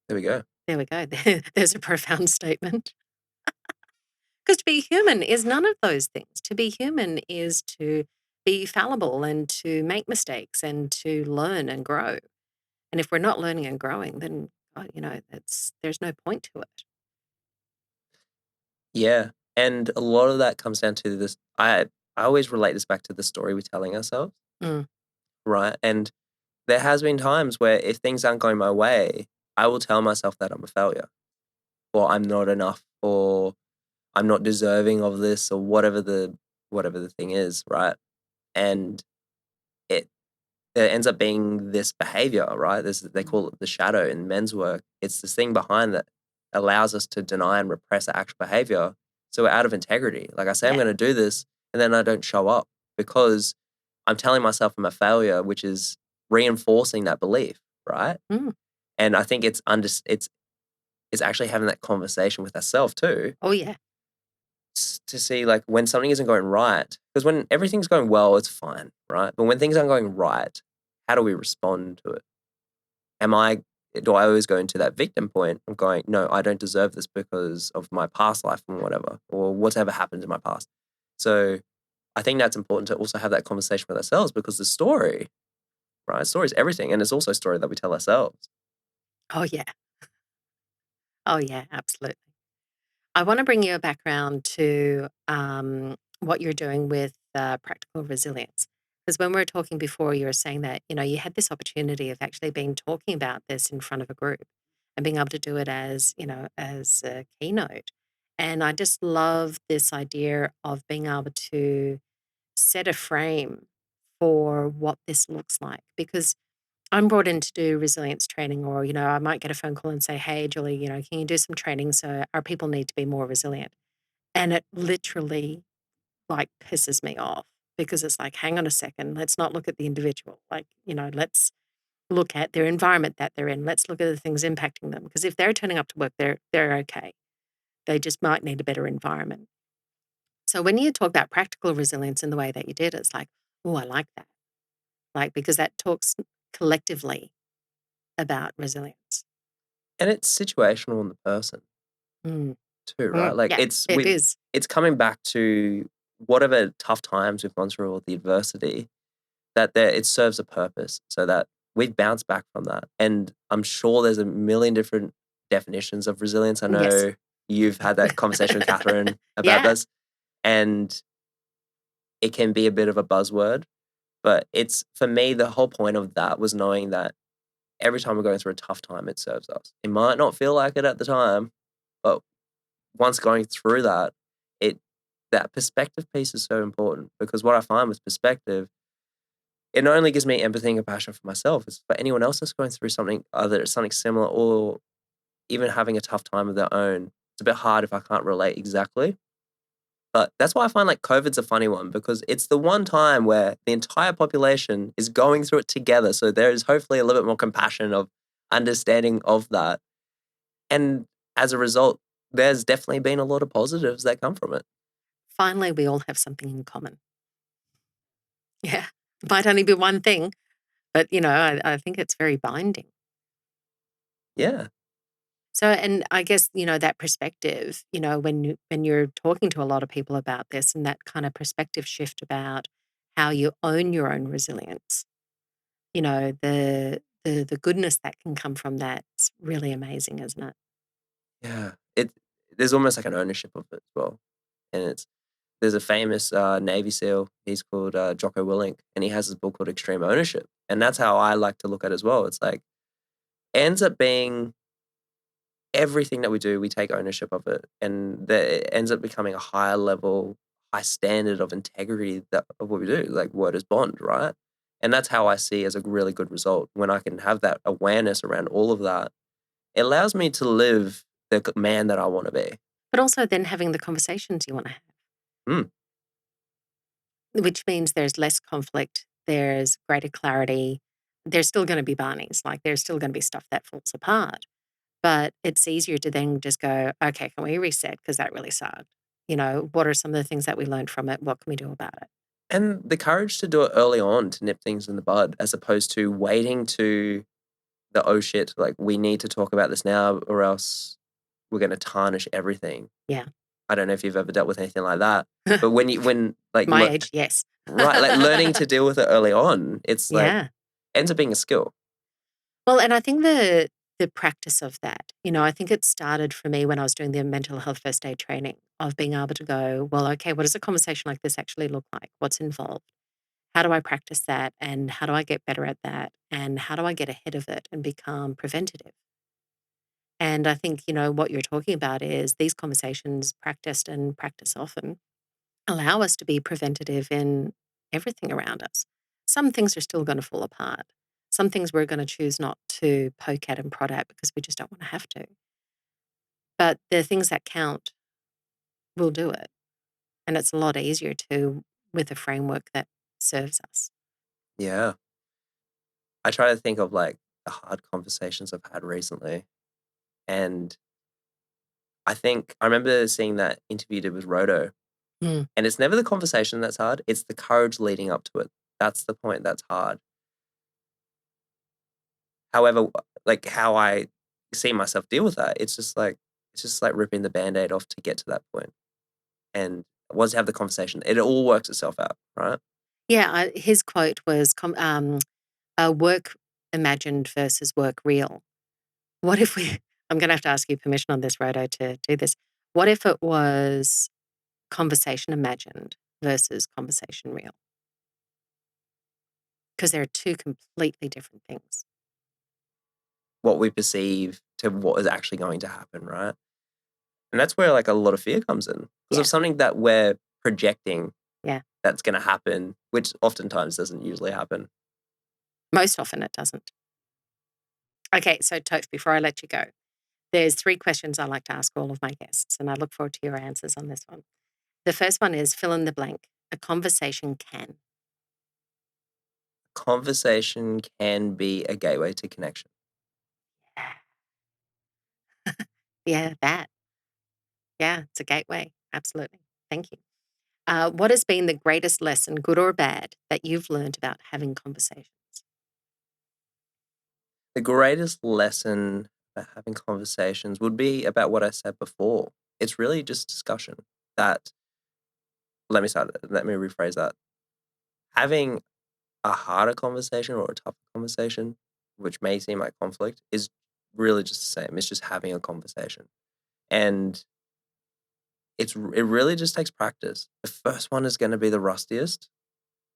There we go. There we go. There's a profound statement. Because to be human is none of those things. To be human is to be fallible and to make mistakes and to learn and grow. And if we're not learning and growing, then there's no point to it. Yeah, and a lot of that comes down to this I always relate this back to the story we're telling ourselves, Mm. right? And there has been times where if things aren't going my way, I will tell myself that I'm a failure or I'm not enough or I'm not deserving of this or whatever the thing is, right? And it it ends up being this behavior, right? This they Mm. call it the shadow in men's work. It's this thing behind that allows us to deny and repress the actual behavior. So we're out of integrity. Like I say, I'm Yeah. going to do this, and then I don't show up because I'm telling myself I'm a failure, which is reinforcing that belief, right? Mm. And I think it's actually having that conversation with ourselves too Oh, yeah. to see like when something isn't going right. Because when everything's going well, it's fine, right? But when things aren't going right, how do we respond to it? Am I do I always go into that victim point of going, no, I don't deserve this because of my past life and whatever, or whatever happened in my past. So I think that's important to also have that conversation with ourselves because the story, right? Story is everything. And it's also a story that we tell ourselves. Oh, yeah. Oh, yeah, absolutely. I want to bring you back around to what you're doing with practical resilience. Because when we were talking before, you were saying that, you had this opportunity of actually being talking about this in front of a group and being able to do it as a keynote. And I just love this idea of being able to set a frame for what this looks like. Because I'm brought in to do resilience training, or, I might get a phone call and say, hey, Julie, can you do some training? So our people need to be more resilient. And it literally like pisses me off because it's like, hang on a second, let's not look at the individual. Like, let's look at their environment that they're in. Let's look at the things impacting them. Because if they're turning up to work, they're okay. They just might need a better environment. So when you talk about practical resilience in the way that you did, it's like, oh, I like that. Like, because that talks collectively about resilience. And it's situational in the person Mm. too, right? Like Yeah, it is. it's coming back to whatever tough times we've gone through or the adversity that there it serves a purpose so that we bounce back from that. And I'm sure there's a million different definitions of resilience. I Yes. know you've had that conversation with Catherine about Yeah, this, and it can be a bit of a buzzword, but it's for me, the whole point of that was knowing that every time we're going through a tough time, it serves us. It might not feel like it at the time, but once going through that, it that perspective piece is so important because what I find with perspective it not only gives me empathy and compassion for myself, it's for anyone else that's going through something other something similar or even having a tough time of their own. It's a bit hard if I can't relate exactly. But that's why I find like COVID's a funny one because it's the one time where the entire population is going through it together. So there is hopefully a little bit more compassion of understanding of that. And as a result, there's definitely been a lot of positives that come from it. finally, we all have something in common. Yeah, it might only be one thing, but, I think it's very binding. Yeah. So, and I guess, that perspective, when you're talking to a lot of people about this and that kind of perspective shift about how you own your own resilience, the goodness that can come from that's really amazing, isn't it? Yeah. There's almost like an ownership of it as well. And there's a famous Navy SEAL. He's called Jocko Willink, and he has this book called Extreme Ownership. And that's how I like to look at it as well. It's like, ends up being everything that we do, we take ownership of it. And it ends up becoming a higher level, high standard of integrity of what we do. Like, word is bond, right? And that's how I see as a really good result. When I can have that awareness around all of that, it allows me to live the man that I want to be. But also then having the conversations you want to have. Mm. Which means there's less conflict, there's greater clarity. There's still going to be Barneys, like there's still going to be stuff that falls apart. But it's easier to then just go, okay, can we reset? Because that really sucked. What are some of the things that we learned from it? What can we do about it? And the courage to do it early on, to nip things in the bud, as opposed to waiting to the, oh shit, like we need to talk about this now or else we're going to tarnish everything. Yeah. I don't know if you've ever dealt with anything like that, but when like My age, yes. right, like learning to deal with it early on, it's like Yeah. ends up being a skill. Well, and I think the practice of that, I think it started for me when I was doing the mental health first aid training of being able to go, well, okay, what does a conversation like this actually look like? What's involved? How do I practice that? And how do I get better at that? And how do I get ahead of it and become preventative? And I think, what you're talking about is these conversations practiced and practiced often allow us to be preventative in everything around us. Some things are still going to fall apart. Some things we're going to choose not to poke at and prod at because we just don't want to have to. But the things that count, we'll do it. And it's a lot easier to with a framework that serves us. Yeah. I try to think of like the hard conversations I've had recently. And I think I remember seeing that interview you did with Roto. Mm. And it's never the conversation that's hard, it's the courage leading up to it. That's the point that's hard. However, like how I see myself deal with that, it's just like ripping the Band-Aid off to get to that point. And once you have the conversation, it all works itself out, right? Yeah, his quote was work imagined versus work real. What if we, I'm going to have to ask you permission on this, Roto, to do this. What if it was conversation imagined versus conversation real? Because they're two completely different things. What we perceive to what is actually going to happen, right? And that's where like a lot of fear comes in. Because Yeah. of something that we're projecting Yeah. that's going to happen, which oftentimes doesn't usually happen. Most often it doesn't. Okay, so Tofe, before I let you go, there's 3 questions I like to ask all of my guests, and I look forward to your answers on this one. The first one is fill in the blank. A conversation can. Conversation can be a gateway to connection. Yeah, that. Yeah, it's a gateway. Absolutely. Thank you. What has been the greatest lesson, good or bad, that you've learned about having conversations? The greatest lesson about having conversations would be about what I said before. It's really just discussion. That let me rephrase that. Having a harder conversation or a tougher conversation, which may seem like conflict, is really just the same. It's just having a conversation. And it really just takes practice. The first one is gonna be the rustiest.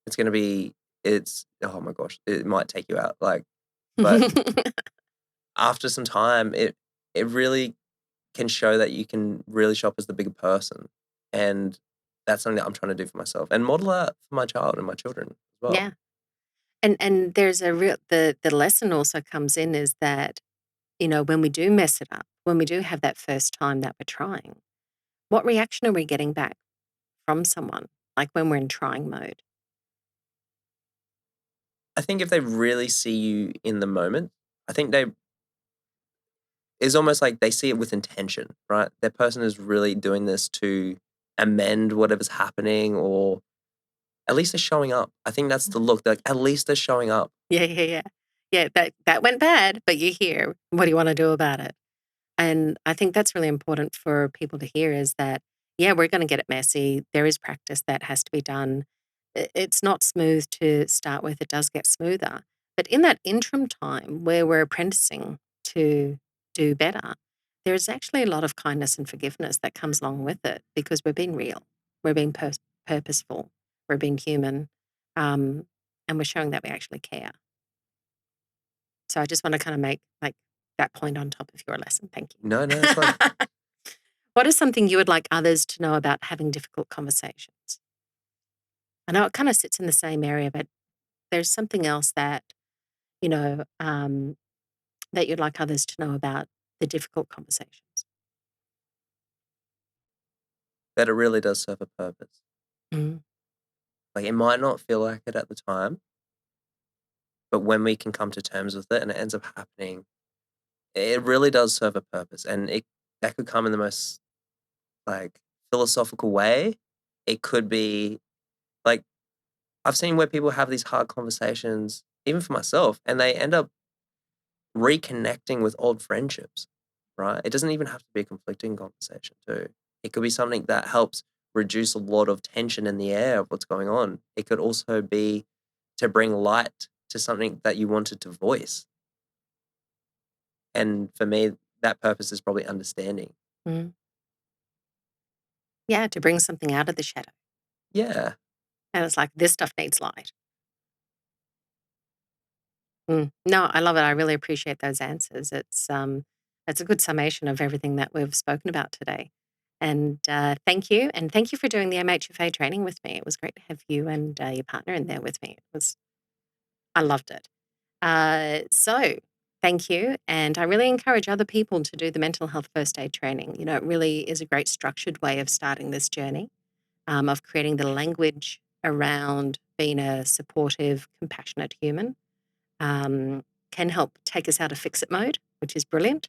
It's gonna be oh my gosh, it might take you out, like, but after some time, it really can show that you can really show up as the bigger person, and that's something that I'm trying to do for myself and model that for my child and my children as well. Yeah. And there's a real the lesson also comes in is that, when we do mess it up, when we do have that first time that we're trying, what reaction are we getting back from someone? Like when we're in trying mode. I think if they really see you in the moment, I think they it's almost like they see it with intention, right? That person is really doing this to amend whatever's happening, or at least they're showing up. I think that's the look. Like, at least they're showing up. Yeah, yeah, yeah. Yeah, that went bad, but you're here. What do you want to do about it? And I think that's really important for people to hear is that, yeah, we're going to get it messy. There is practice that has to be done. It's not smooth to start with. It does get smoother. But in that interim time where we're apprenticing to do better, there's actually a lot of kindness and forgiveness that comes along with it because we're being real. we're being purposeful, we're being human, and we're showing that we actually care. So I just want to kind of make like that point on top of your lesson. Thank you. No, that's fine. What is something you would like others to know about having difficult conversations? I know it kind of sits in the same area, but there's something else that, you know, that you'd like others to know about the difficult conversations. That it really does serve a purpose. Mm. Like, it might not feel like it at the time, but when we can come to terms with it and it ends up happening, it really does serve a purpose. And that could come in the most, like, philosophical way. It could be like, I've seen where people have these hard conversations, even for myself, and they end up reconnecting with old friendships, right? It doesn't even have to be a conflicting conversation too. It could be something that helps reduce a lot of tension in the air of what's going on. It could also be to bring light to something that you wanted to voice. And for me, that purpose is probably understanding. Mm. Yeah, to bring something out of the shadow. Yeah. And it's like, this stuff needs light. No, I love it. I really appreciate those answers. It's a good summation of everything that we've spoken about today. And thank you for doing the MHFA training with me. It was great to have you and your partner in there with me. I loved it. So thank you, and I really encourage other people to do the mental health first aid training. You know, it really is a great structured way of starting this journey, of creating the language around being a supportive, compassionate human um, can help take us out of fix it mode, which is brilliant.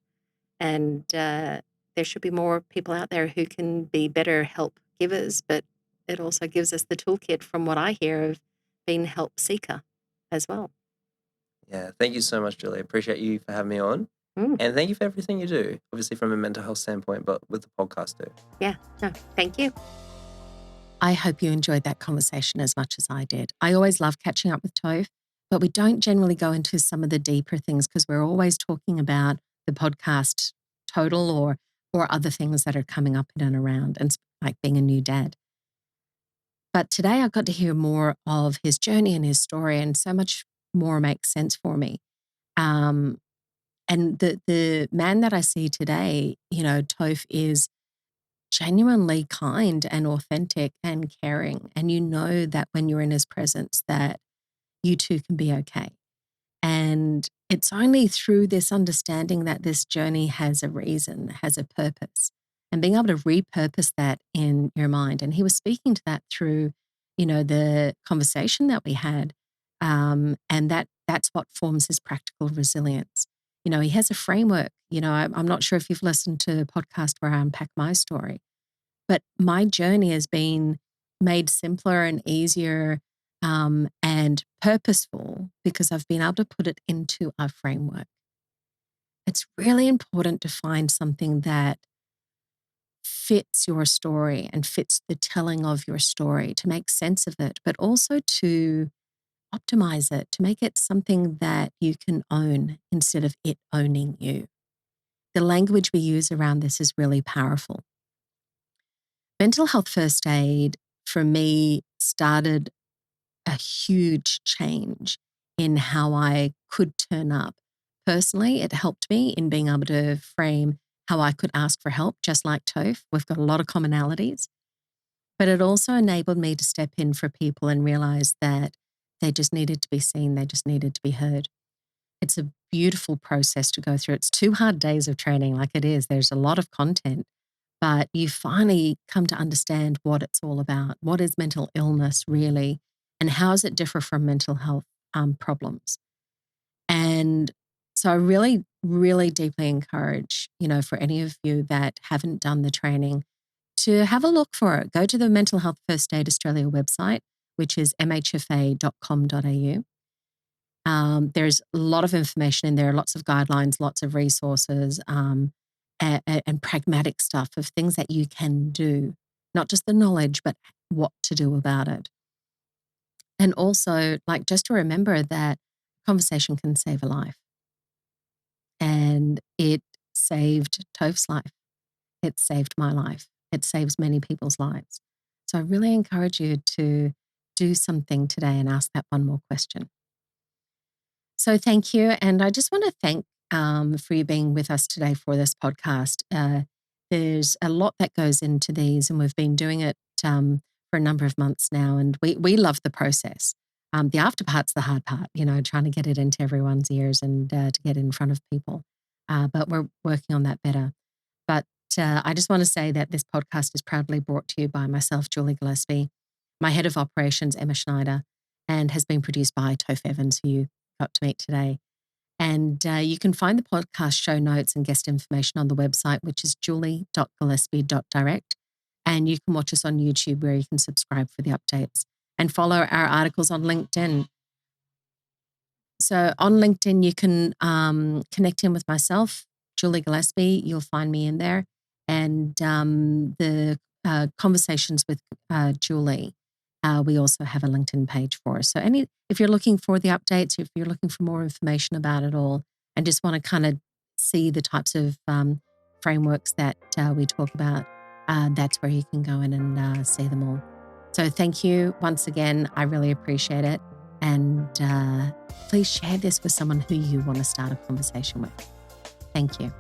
And there should be more people out there who can be better help givers, but it also gives us the toolkit from what I hear of being help seeker as well. Yeah. Thank you so much, Julie. Appreciate you for having me on. Mm, And thank you for everything you do, obviously from a mental health standpoint, but with the podcast too. yeah, no, thank you. I hope you enjoyed that conversation as much as I did. I always love catching up with Tove, but we don't generally go into some of the deeper things because we're always talking about the podcast total or other things that are coming up in and around, and like being a new dad. But today I got to hear more of his journey and his story, and so much more makes sense for me. Um, and the man that I see today, you know, Toph, is genuinely kind and authentic and caring. And you know that when you're in his presence that you too can be okay. And it's only through this understanding that this journey has a reason, has a purpose, and being able to repurpose that in your mind. And he was speaking to that through, you know, the conversation that we had. And that's what forms his practical resilience. You know, he has a framework. You know, I'm not sure if you've listened to a podcast where I unpack my story, but my journey has been made simpler and easier and purposeful because I've been able to put it into a framework. It's really important to find something that fits your story and fits the telling of your story, to make sense of it, but also to optimize it, to make it something that you can own instead of it owning you. The language we use around this is really powerful. Mental health first aid for me started a huge change in how I could turn up. Personally, it helped me in being able to frame how I could ask for help, just like Toph. We've got a lot of commonalities. But it also enabled me to step in for people and realize that they just needed to be seen, they just needed to be heard. It's a beautiful process to go through. It's 2 hard days of training, like it is. There's a lot of content, but you finally come to understand what it's all about. What is mental illness really? And how does it differ from mental health problems? And so I really, really deeply encourage, you know, for any of you that haven't done the training to have a look for it. Go to the Mental Health First Aid Australia website, which is mhfa.com.au. There's a lot of information in there, lots of guidelines, lots of resources, and pragmatic stuff of things that you can do, not just the knowledge, but what to do about it. And also, like, just to remember that conversation can save a life. And it saved Toph's life. It saved my life. It saves many people's lives. So I really encourage you to do something today and ask that one more question. So thank you. And I just want to thank for you being with us today for this podcast. There's a lot that goes into these, and we've been doing it for a number of months now, and we love the process. The after part's the hard part, trying to get it into everyone's ears and to get it in front of people. But we're working on that better. But I just want to say that this podcast is proudly brought to you by myself, Julie Gillespie, my head of operations, Emma Schneider, and has been produced by Tofe Evans, who you got to meet today. And you can find the podcast show notes and guest information on the website, which is julie.gillespie.direct. And you can watch us on YouTube, where you can subscribe for the updates and follow our articles on LinkedIn. So on LinkedIn, you can connect in with myself, Julie Gillespie. You'll find me in there. And the conversations with Julie, we also have a LinkedIn page for. So if you're looking for the updates, if you're looking for more information about it all, and just want to kind of see the types of frameworks that we talk about, that's where you can go in and see them all. So thank you once again. I really appreciate it. And please share this with someone who you want to start a conversation with. Thank you.